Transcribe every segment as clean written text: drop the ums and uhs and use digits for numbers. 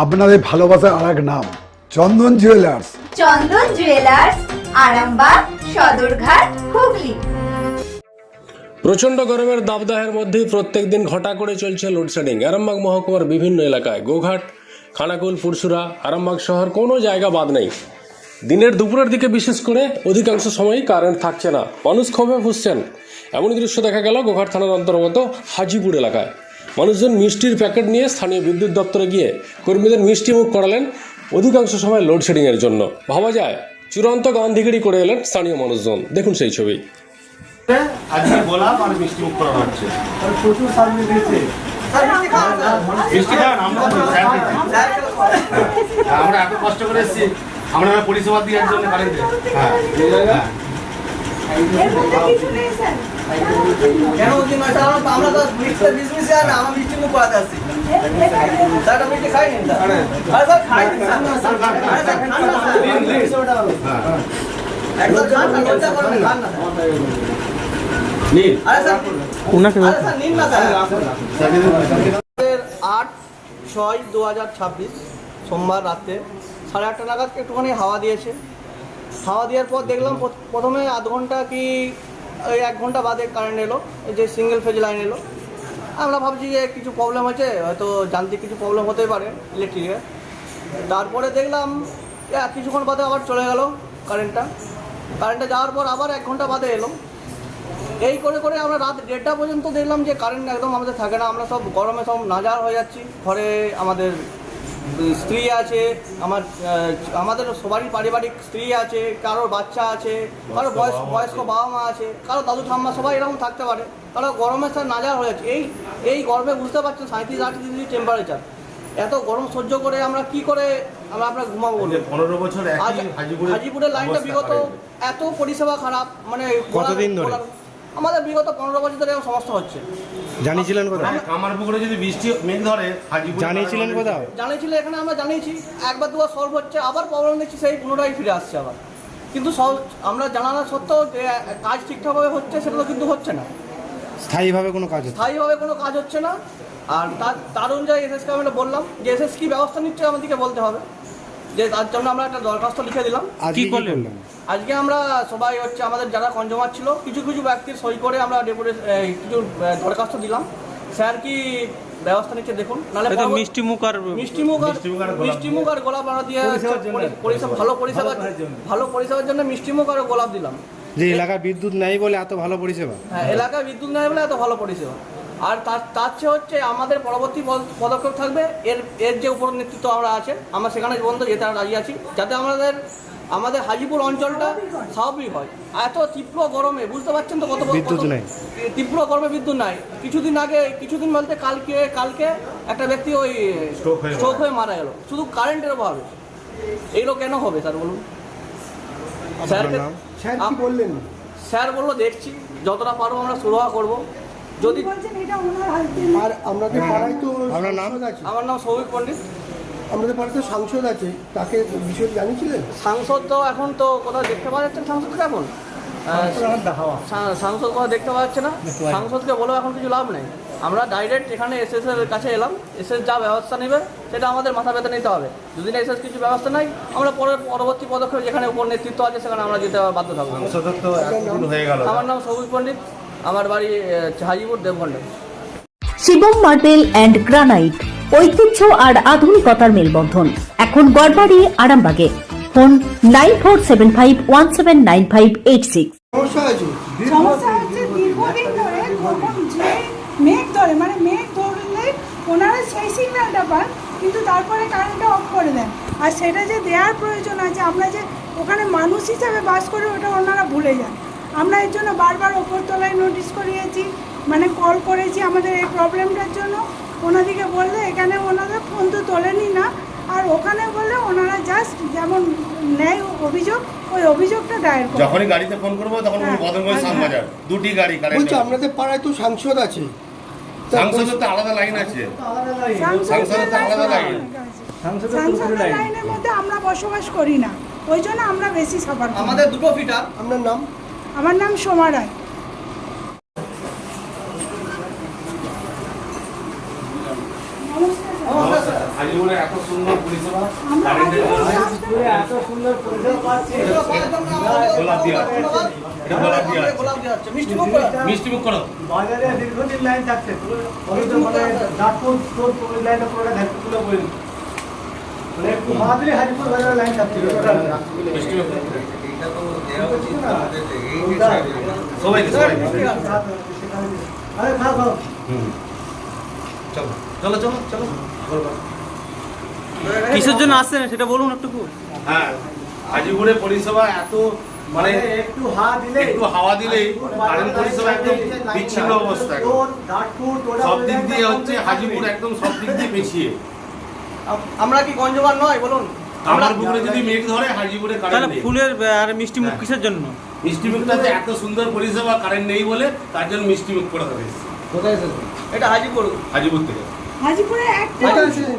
আপনাদের ভালোবাসার আর এক নাম চন্দন জুয়েলার্স। চন্দন জুয়েলার্স, আরামবাগ, সদরঘাট, হুগলি। প্রচণ্ড গরমের দাবদাহের মধ্যেই প্রত্যেকদিন ঘটা করে চলছে লোডশেডিং। আরামবাগ মহকুমার বিভিন্ন এলাকায় গোঘাট, খানাকুল, পুরসুরা, আরামবাগ শহর কোনো জায়গা বাদ নেই। দিনের দুপুরের দিকে বিশেষ করে অধিকাংশ সময়ই কারেন্ট থাকছে না, মানুষ ক্ষোভে ফুসছেন। এমনই দৃশ্য দেখা গেল গোঘাট থানার অন্তর্গত হাজিপুর এলাকায়। মানুষজন মিষ্টির প্যাকেট নিয়ে স্থানীয় বিদ্যুৎ দপ্তরে গিয়ে কর্মীদের মিষ্টি মুখ করালেন, অধিকাংশ সময় লোডশেডিংয়ের জন্য। ভাবা যায় চূড়ান্ত গান্ধিগিরি করে এলেন স্থানীয় মানুষজন। দেখুন সেই ছবি। আজকে গোলাপ আর মিষ্টি মুখ করা হচ্ছে। প্রচুর সার্ভিস দিয়েছে। মিষ্টি খান আমরা এত কষ্ট করে এসেছি, আমরা পরিষেবা দেওয়ার জন্য কারেন্টে। কেন আমরা তো মিক্সার বিজনেস আর আমরা মিষ্টি মুখ করাতে আসছি। স্যার মিষ্টি খাই নি স্যার। আরে স্যার খাই নি স্যার। একদম খান না, লজ্জা করবেন খান না। নীল আরে স্যার উনাকে আরে স্যার নিন না স্যার। 8/6/2026 সোমবার রাতে 8:30 নাগাদ একটুখানি হাওয়া দিয়েছে। হাওয়া দেওয়ার পর দেখলাম প্রথমে আধ ঘন্টা কি ওই 1 ঘন্টা বাদে কারেন্ট এলো, যে সিঙ্গেল ফেজ লাইন এলো। আমরা ভাবছি যে কিছু প্রবলেম হয়েছে, হয়তো যান্ত্রিক কিছু প্রবলেম হতেই পারে ইলেকট্রিকের। তারপরে দেখলাম কিছুক্ষণ বাদে আবার চলে গেল কারেন্টটা যাওয়ার পর আবার 1 ঘন্টা বাদে এলো। এই করে করে আমরা রাত 1:30 পর্যন্ত দেখলাম যে কারেন্ট একদম আমাদের থাকে না। আমরা সব গরমে সব নাজার হয়ে যাচ্ছি। ঘরে আমাদের স্ত্রী আছে, আমাদের সবারই পারিবারিক স্ত্রী আছে, কারোর বাচ্চা আছে, কারো বয়স্ক বাবা মা আছে, কারো দাদু ঠাম্মা, সবাই এরকম থাকতে পারে। কারো গরমের সাথে নাজার হয়ে যাচ্ছে। এই গরমে বুঝতে পারছেন 37-38 ডিগ্রি টেম্পারেচার। এত গরম সহ্য করে আমরা কি করে আমরা ঘুমাবো? 15 বছর হাজিপুরের লাইনটা বিগত এত পরিষেবা খারাপ, মানে কতদিন ধরে? আমাদের বিগত 15 বছর ধরে সমস্যা হচ্ছে। জানিয়েছিলেন কোথাও? কামারপুকুরে যদি বৃষ্টি মেঘ ধরে জানিয়েছিলেন কোথাও? জানিয়েছিল, এখানে আমরা জানিয়েছি, একবার দুবার সলভ হচ্ছে, আবার প্রবলেম দেখছি সেই পুনরায় ফিরে আসছে আবার। কিন্তু আমরা জানানো সত্ত্বেও যে কাজ ঠিকঠাকভাবে হচ্ছে সেটা তো কিন্তু হচ্ছে না। স্থায়ীভাবে কোনো কাজ? স্থায়ীভাবে কোনো কাজ হচ্ছে না। আর তার অনুযায়ী এসএসকে আমরা বললাম যে এসএস কী ব্যবস্থা নিচ্ছে আমাদেরকে বলতে হবে, যে তার জন্য আমরা একটা দরখাস্ত লিখে দিলাম। কি করলেন? আজকে আমরা সবাই আমাদের যারা কনজিউমার ছিল, কিছু ব্যক্তির সই করে আমরা কিছু দরখাস্ত দিলাম। স্যার কি ব্যবস্থা নিচ্ছে দেখুন, নাহলে মিষ্টি মুখ আর গোলাপ আমরা দিয়ে ভালো পরিষেবার জন্য মিষ্টি মুখ আর গোলাপ দিলাম। যে এলাকায় বিদ্যুৎ নেই বলে এত ভালো পরিষেবা? হ্যাঁ, এলাকায় বিদ্যুৎ নেই বলে এত ভালো পরিষেবা। আর তার চেয়ে হচ্ছে আমাদের পরবর্তী পদক্ষেপ থাকবে, এর যে উপর নেতৃত্ব আমরা আছে, আমরা সেখানে পর্যন্ত যেতে রাজি আছি, যাতে আমাদের হাজিপুর অঞ্চলটা স্বাভাবিক হয়। এত তীব্র গরমে বুঝতে পারছেন তো কত বিদ্যুৎ নেই, তীব্র গরমে বিদ্যুৎ নাই। কিছুদিন বলতে কালকে একটা ব্যক্তি ওই স্ট্রোক হয়ে মারা গেল শুধু কারেন্টের অভাবে। এইগুলো কেন হবে স্যার বলুন? স্যার বললো দেখছি, যতটা পারবো আমরা সুরাহা করবো। যদি আর আমাদের পাড়ায় তো আপনার নাম? আমার নাম সৌভিক পণ্ডিত। আমাদের পাড়ায় তো সাংসদ আছে, তাকে বিষয়ে জানিয়েছিলেন? সাংসদ তো এখন তো কোথাও দেখতে পাওয়া যাচ্ছে না। সাংসদকে এখন সাংসদ কোথাও দেখতে পাওয়া যাচ্ছে না। সাংসদকে বলেও এখন কিছু লাভ নেই। আমরা ডাইরেক্ট এখানে এসএস এর কাছে এলাম। এসএস যা ব্যবস্থা নেবে সেটা আমাদের মাথা ব্যথা নিতে হবে। যদি না এসএস কিছু ব্যবস্থা নেই, আমরা পরবর্তী পদক্ষেপ যেখানে উপর নেতৃত্ব আছে সেখানে আমরা যেতে বাধ্য থাকবো। আমার নাম সৌভিক পণ্ডিত, আমার বাড়ি Hajipur Debghanda. Shivam marble and granite, ঐতিহ্য আর আধুনিকতার মেলবন্ধন, এখন গড়বাড়ি, আরামবাগে। ফোন 9475179586। সমস্যা আছে দীর্ঘদিন ধরে যখন যে মেঘ ধরে, মানে মেঘ ধরলে ওনারা সেই সিগন্যালটা পান, কিন্তু তারপরে কারেন্টটা অফ করে দেন। আর সেটা যে দেওয়ার প্রয়োজন আছে, আমরা যে ওখানে মানুষ হিসাবে বাস করি ওটা ওনারা ভুলে যান। আমরা এর জন্য বারবার ওপরতলায় নোটিশ করিয়েছি, মানে কল করেছি আমাদের এই প্রবলেমটার জন্য। ওনাদিকে বললে এখানে ওনাদের ফোন তো তোলেনি না, আর ওখানে বললে ওনারা জাস্ট যেমন নেয় অভিযোগ, ওই অভিযোগটা দায়ের করে। যখনই গাড়িতে ফোন করবো তখন বদনগঞ্জ শ্যামবাজার দুটি গাড়ি কারেন্ট। বলছি আপনাদের পাড়ায় তো সাংসদ আছে, সাংসদের তো আলাদা লাইন আছে। সাংসদের তো আলাদা লাইন, সাংসদের লাইনের মধ্যে আমরা বসবাস করি না, ওই জন্য আমরা বেশি সাফার করি। আমাদের দুটো ফিটার। আপনার নাম? আমার নাম সোমা রায়। নমস্কার। হাজিপুরে এত সুন্দর পরিষেবা আমরা কারেন্টের এত সুন্দর পরিষেবা পাচ্ছি গোলাপ দিয়ে আছে। এটা গোলাপ দিয়ে আছে। গোলাপ দিয়ে আছে মিষ্টি মুখ করা মিষ্টি মুখ করো। বাজারে দীর্ঘদিন লাইন থাকছে অথচ মানে নাগপুর স্টোর ওই লাইনটা পুরোটা ধাক্কুলো করে দিচ্ছে। মানে একটু হাওয়া দিলে হাজিপুর বাজারে লাইন থাকছিল মিষ্টি মুখ করো। কোনটা? সবাইকে সবাইকে। আরে খাও খাও চলো চলো চলো চলো। কিসের জন্য আসছেন সেটা বলুন একটু। হ্যাঁ হাজিপুরে পরিষেবা এত মানে একটু হাওয়া দিলে একটু হাওয়া দিলেই কারেন্ট পরিষেবা একদম বিচ্ছিন্ন অবস্থা একদম। সব দিক দিয়ে হচ্ছে হাজিপুর একদম সব দিক দিয়ে পিছিয়ে। আমরা কি গঞ্জবার নয় বলুন? আমার পুকুরে যদি মেঘ ধরে হাজিপুরে কারেন্ট নেই। ফুলের আর মিষ্টি মুখ কিসের জন্য? মিষ্টি মুখটাতে এত সুন্দর পরিষেবা কারেন্ট নেই বলে তার জন্য মিষ্টি মুখ করে হবে কোথায় এসেছে এটা হাজিপুর। হাজিপুর থেকে। হাজিপুরে একটা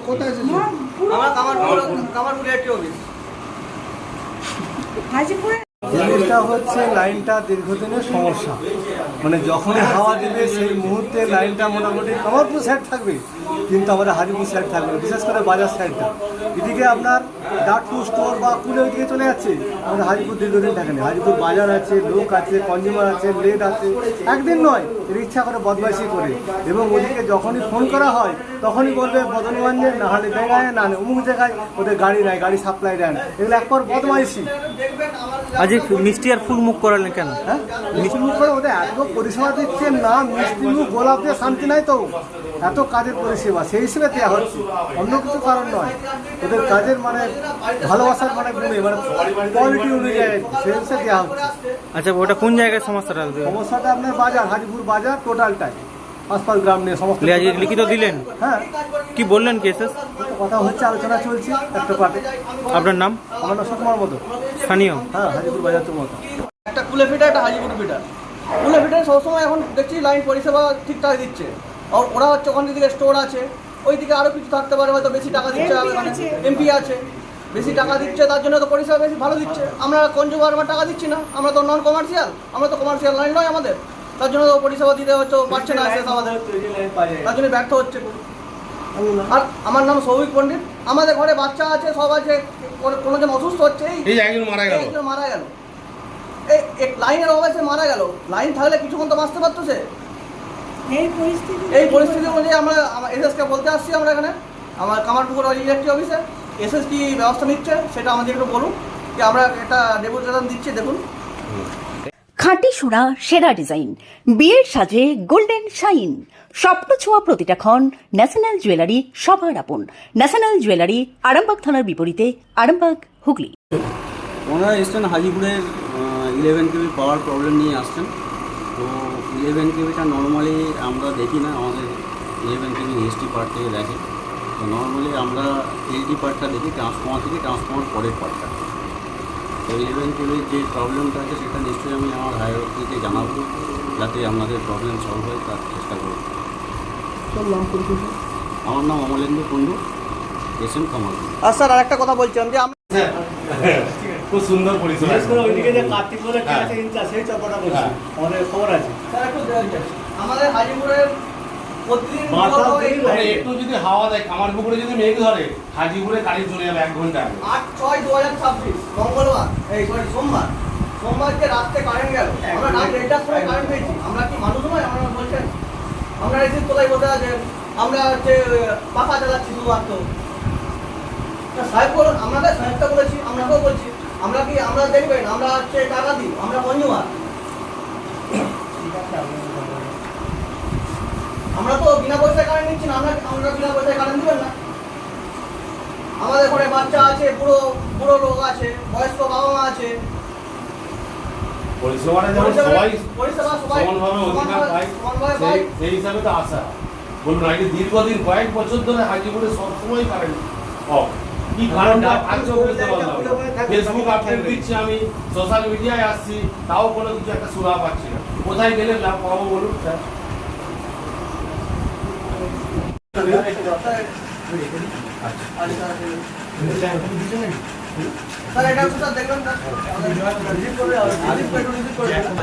কোথায় এসেছে পুরো আমরা কামারপুর এটি অফিস। হাজিপুরে জিনিসটা হচ্ছে লাইনটা দীর্ঘদিনের সমস্যা মানে যখনই হাওয়া দিবে সেই মুহূর্তে লাইনটা মোটামুটি কামারপুর সাইড থাকবে কিন্তু আমাদের হাজিপুর সাইড থাকবে না, বিশেষ করে বাজার সাইডটা এদিকে আপনার ডাকপুর স্টোর বা কুলের দিকে চলে যাচ্ছে। আমাদের হাজিপুর দীর্ঘদিন থাকে না, হাজিপুর বাজার আছে, লোক আছে, কনজিউমার আছে, লেট আছে, একদিন নয় এর ইচ্ছা করে বদমাইশি করে এবং ওদিকে যখনই ফোন করা হয় তখনই বলবে বদনগঞ্জে না হলে জায়গায় না অমুক জায়গায় ওদের গাড়ি নাই, গাড়ি সাপ্লাই দেন, এগুলো একবার বদমাইশি। আজ মিষ্টি আর ফুল মুখ করালেন কেন? হ্যাঁ মিষ্টি মুখ করে ওদের এত পরিষেবা দিচ্ছে না, মিষ্টি মুখ গোলাপ দিয়ে শান্তি নাই তো, এত কাজের পরিষেবা সেই হিসেবে দেওয়া হচ্ছে, অন্য কিছু কারণ নয়। ওদের কাজের মানে ভালোবাসার মানে গুণে মানে কোয়ালিটি অনুযায়ী সেই হিসেবে দেওয়া হচ্ছে। আচ্ছা ওটা কোন জায়গায় সমস্যাটা? সমস্যাটা আপনার বাজার, হাজিপুর বাজার টোটালটাই, আশপাশ গ্রাম নিয়ে সমস্ত। লিখিত দিলেন? হ্যাঁ কি বললেন কেসেস? কথা হচ্ছে, আলোচনা চলছে একটা পার্টে। আপনার নাম? আমার নাম সুকুমার মতো। স্থানীয়? হ্যাঁ হাজিপুর বাজার তো মতো। একটা কুলে ফিটা একটা হাজিপুর ফিটা। কুলে ফিটার সবসময় এখন দেখছি লাইন পরিষেবা ঠিকঠাক দিচ্ছে। আর ওরা হচ্ছে ওখান দিকে স্টোর আছে, ওই দিকে আরও কিছু থাকতে পারে, হয়তো বেশি টাকা দিচ্ছে, এমপি আছে, বেশি টাকা দিচ্ছে, তার জন্য তো পরিষেবা বেশি ভালো দিচ্ছে। আমরা কনজিউমার আমার টাকা দিচ্ছি না, আমরা তো নন কমার্শিয়াল, আমরা তো কমার্শিয়াল লাইন নয় আমাদের, তার জন্য তো পরিষেবা দিতে হচ্ছে পারছে না এসে আমাদের, তার জন্য ব্যর্থ হচ্ছে। আর আমার নাম সৌভিক পণ্ডিত, আমাদের ঘরে বাচ্চা আছে, সব আছে, কোনো জন অসুস্থ হচ্ছে, এই একজন মারা গেল। একজন মারা গেল, এই লাইনের অভাবে মারা গেল। লাইন থাকলে কিছুক্ষণ তো বাঁচতে পারতো সে। এই পরিস্থিতি অনুযায়ী আমরা এসএসকে বলতে আসছি, আমরা এখানে আমার কামারপুকুর ইলেকট্রিক অফিসে এসএস কি ব্যবস্থা নিচ্ছে সেটা আমাদের একটু বলুন, যে আমরা একটা ডেপুটেশন দিচ্ছি। দেখুন খাঁটি সোনা সেরা ডিজাইন, বিয়ের সাজে গোল্ডেন শাইন, স্বপ্ন ছোঁয়া প্রতিটা ক্ষণ ন্যাশনাল জুয়েলারি সবার আপন। ন্যাশনাল জুয়েলারি আরামবাগ থানার বিপরীতে, আরামবাগ, হুগলি। ওনারা এসছেন হাজিপুরের 11 কেবি পাওয়ার প্রবলেম নিয়ে আসছেন। তো 11 কেবিটা নর্মালি আমরা দেখি না, আমাদের 11 কেবি এসটি পার্ট থেকে দেখে। তো নর্মালি আমরা এলটি পার্টটা দেখি, ট্রান্সফর্মার থেকে ট্রান্সফর্মার পরের পার্টটা। তো 11 কেবির যে প্রবলেমটা আছে সেটা নিশ্চয়ই আমি আমার হায়ার অথরিটিকে জানাবো, যাতে আপনাদের প্রবলেম সলভ হয় তার চেষ্টা করব। আমার নাম অমলেন্দু কুণ্ডু, এসএম কামারপুর। আর স্যার আরেকটা কথা বলছিলাম যে আমরা খুব সুন্দর পরিষেবা। ওইদিকে যে কার্তিক বলে কে আছে ইনচার্জ, সেই চপাটা বলছি আমাদের খবর আছে। স্যার একটু আমাদের হাজিপুরের প্রতিদিন মানে একটু যদি হাওয়া দেয়, কামারপুকুরে যদি মেঘ ধরে হাজিপুরে কারেন্ট চলে যাবে 1 ঘন্টা আগে। 8/6/2026 মঙ্গলবার, এই সরি সোমবার যে রাত্রে কারেন্ট গেল, আমরা রাত 1টার সময় কারেন্ট পেয়েছি। আমরা কি মানুষ নয়? আমরা বলছেন আমরা এসে তোলায় বসে আছেন, আমরা হচ্ছে পাখা চালাচ্ছি শুধুমাত্র। সাহেব বলুন, আমাদের সাহেবটা বলেছি, আমরাকেও বলছি, আমরা কি আমরা দেখবেন আমরা হচ্ছে টাকা দিই, আমরা কনজিউমার, আমরা তো বিনা পয়সায় কারেন্ট নিচ্ছি না। আমরা বিনা পয়সায় কারেন্ট দিবেন না? আমাদের ঘরে বাচ্চা আছে, বুড়ো লোক আছে, বয়স্ক বাবা মা আছে, পরিষেবাটা যেন সবাই পরিষেবা সবাই সমানভাবে অধিকার পায়, সেই হিসাবে তো আশা। বলুন আগে দীর্ঘদিন কয়েক বছর ধরে হাজিপুরে সবসময় কারেন্ট অফ। কি কারণটা আজও বুঝতে পারলাম না। ফেসবুক আপডেট দিচ্ছি, আমি সোশ্যাল মিডিয়ায় আসছি, তাও কোনো কিছু একটা সুরা পাচ্ছি না। কোথায় গেলে লাভ পাবো বলুন স্যার? স্যার এটা একটু স্যার দেখবেন স্যার,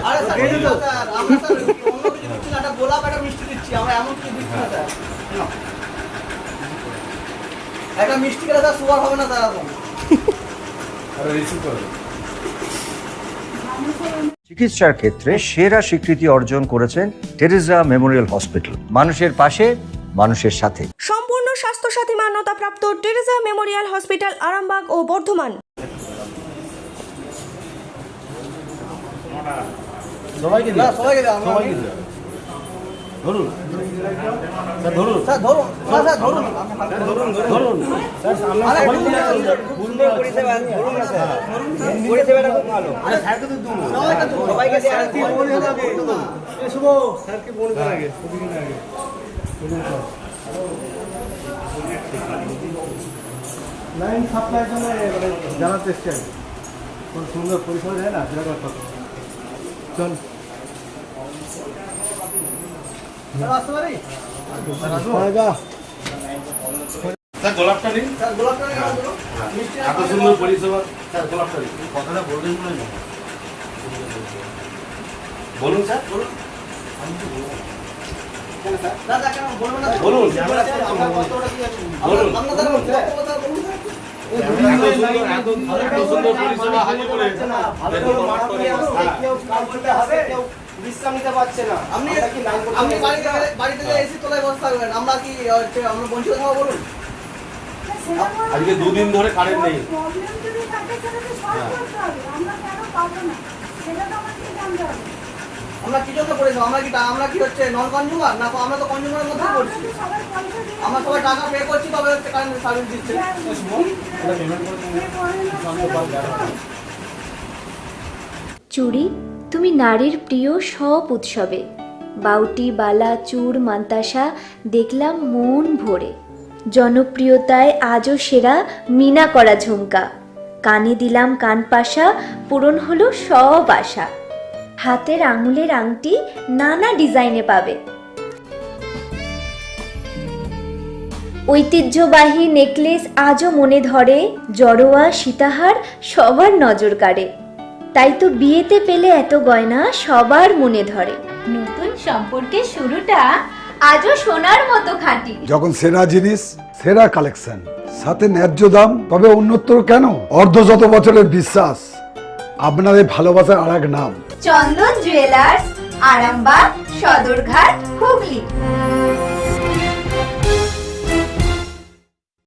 আরে স্যার এই তো স্যার আমরা স্যার অন্য কিছু দিচ্ছি না, একটা গোলাপ একটা মিষ্টি দিচ্ছি, আমরা এমন কিছু দিচ্ছি না স্যার। একটা মিষ্টি খেলে তার সুগার হবে না তার এখন। আরে রিসিভ করে চিকিৎসার ক্ষেত্রে সেরা স্বীকৃতি অর্জন করেছেন টেরেজা মেমোরিয়াল হসপিটাল। মানুষের পাশে, মানুষের সাথে। সম্পূর্ণ স্বাস্থ্যসাথী মান্যতাপ্রাপ্ত টেরেজা মেমোরিয়াল হসপিটাল আরামবাগ ও বর্ধমান। সবাইকে না সবাইকে দাও, আমরা সবাইকে দিও। ধরুন স্যার, ধরুন স্যার ধরুন, না স্যার ধরুন, ধরুন স্যার, আমরা আরে সবাই মিলে সুন্দর পরিষেবা, ধরুন না স্যার, পরিষেবাটা খুব ভালো। আরে স্যারকে তো দিন সবাইকে দেওয়া স্যারকে মনে হবে আগে। এই শুভ, স্যারকে মনে করা আগে, প্রতিদিন আগে। লাইন সাপ্লাইয়ের জন্য মানে জানাতে এসছে আর কি। কোন সুন্দর পরিষেবা দেয় না, সেটা কথা। চল আসতে পারি? পায়গা। স্যার গোলাপটা নিন। স্যার গোলাপটা নিয়ে আসুন। মিষ্টি এত সুন্দর পরিষেবা, স্যার গোলাপটা নিন। কথাটা বলবেন না, বলুন স্যার, বলুন। না দেখেন বলবেন না। বলুন। আমরা কতটা কি আছে? বলুন। আমরা তাহলে কথা বলুন। এত সুন্দর পরিষেবা হাজিপুরে বিশ্রাম নিতে পারছে না। আপনি বাড়িতে যে এসি তোলায় বসে থাকবেন, আমরা কি আমরা বঞ্চিত থাকবো বলুন? আজকে 2 দিন ধরে কারেন্ট নেই। প্রবলেম যদি থাকে সেটা তো সলভ করতে হবে, আমরা কেন পাবো না সেটা তো আমাকে জানতে হবে। আমরা কি জন্য করেছি? আমরা কি হচ্ছে নন কনজিউমার না? আমরা তো কনজিউমারের মধ্যে পড়ছি। সবাই পয়সা দিয়ে আমরা সবাই টাকা পে করছি, তবে হচ্ছে কারেন্ট সার্ভিস দিচ্ছে। চুড়ি, তুমি নারীর প্রিয় সব উৎসবে বাউটি, বালা, চূড়, মান্তাসা দেখলাম মন ভরে। জনপ্রিয়তায় আজও সেরা মিনা করা ঝুমকা, কানে দিলাম কানপাশা, পূরণ হলো সব আশা। হাতের আঙুলের আংটি নানা ডিজাইনে পাবে, ঐতিহ্যবাহী নেকলেস আজও মনে ধরে, জড়োয়া সীতাহার সবার নজর কাড়ে। তাই তো বিয়েতে পেলে এত গয়না সবার মনে ধরে। নতুন সম্পর্কের শুরুটা আজও সোনার মতো খাঁটি। যখন সেরা জিনিস, সেরা কালেকশন, সাথে ন্যায্য দাম, তবে উন্নতর কেন? অর্ধশত বছরের বিশ্বাস, আপনাদের ভালোবাসার আর এক নাম চন্দন জুয়েলার্স, আরামবাগ, সদরঘাট, হুগলি।